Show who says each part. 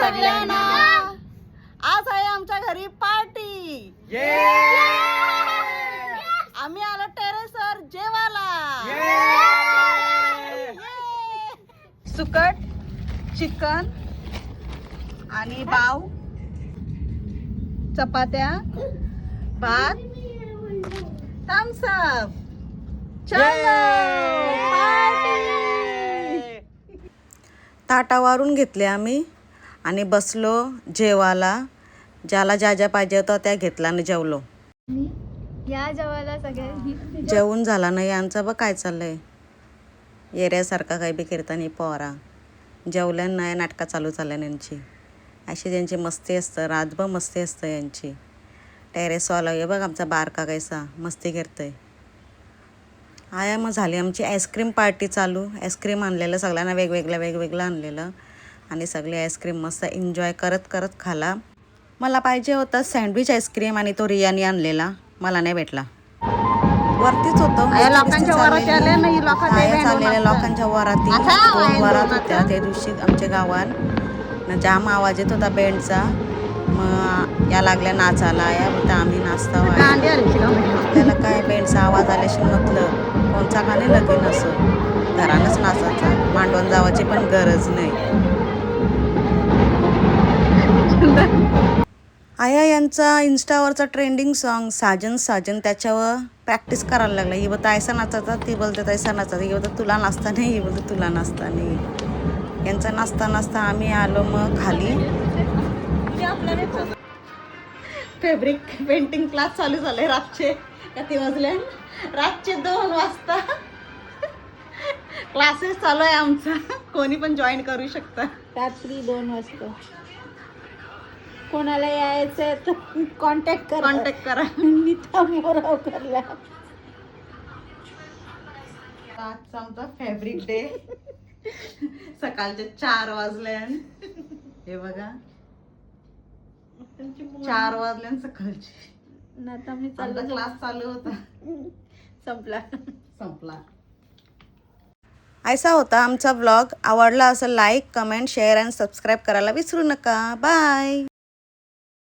Speaker 1: सगळ्यांना. आज आहे आमच्या घरी पार्टी. आम्ही आलो टेरेसवर जेवायला. सुकट, चिकन आणि पाव, चपात्या, भात, थम्स अप. ताटावरून घेतले आम्ही आणि बसलो जेवायला. ज्याला ज्या ज्या पाहिजे होतं त्या घेतला आणि जेवलो.
Speaker 2: या जेवायला सगळ्यांनी
Speaker 1: जेवून झाला नाही यांचं बघ काय चाललंय. येऱ्यासारखा काही बी कीर्तनी पोरा जेवल्यान नाही नाटकं चालू झाल्या यांची. अशी त्यांची मस्ती असतं, रातभर मस्ती असतं यांची. टेरेसवाला हे बघ आमचा बारका कैसा मस्ती करतोय. आया मग झाली आमची आईस्क्रीम पार्टी चालू. आईस्क्रीम आणलेलं सगळ्यांना वेगवेगळं आणलेलं आणि सगळे आईस्क्रीम मस्त एन्जॉय करत करत खाला. मला पाहिजे होतं सँडविच आईस्क्रीम आणि तो रियाने आणलेला, मला नाही भेटला. वरतीच होतं लोकांच्या वरात आले नाही. चाललेल्या लोकांच्या वराती दोन वरात होत्या त्या दिवशी आमच्या गावात. जाम आवाज येत होता बँडचा. मग या लागल्या नाचायला. या बोलता आम्ही नाचता. आपल्याला काय बँडचा आवाज आल्याशी म्हटलं कोणचा गाणे लगीन असं घरानंच नाचायचा. मांडवून जावाची पण गरज नाही. आया यांचा इंस्टावरचा ट्रेंडिंग सॉन्ग साजन साजन त्याच्यावर प्रॅक्टिस करायला लागला. ही बोलता ऐसा नाचायचा, ती बोलते तैसा नाचायचा. ही बोलते तुला नाचता नाही, ही बोलते तुला नाचता नाही. यांचा नाचता नाचता आम्ही आलो मग खाली. फॅब्रिक पेंटिंग क्लास चालू झाले. रातचे किती वाजले? रातचे 2 वाजता क्लासेस चालू आहे आमचा. कोणी पण जॉईन करू शकता.
Speaker 2: रात्री 2 वाजता कोणाला यायचं तर कॉन्टॅक्ट
Speaker 1: करा.
Speaker 2: नीता मोरावकरला.
Speaker 1: आजचा आमचा फॅब्रिक डे. सकाळचे 4 वाजले. हे बघा 4 वाजले सकाळचे.
Speaker 2: आता मी
Speaker 1: आमचा क्लास चालू होता,
Speaker 2: संपला.
Speaker 1: ऐसा होता आमचा व्लॉग. आवडला असेल लाईक, कमेंट, शेअर आणि सबस्क्राईब करायला विसरू नका. बाय.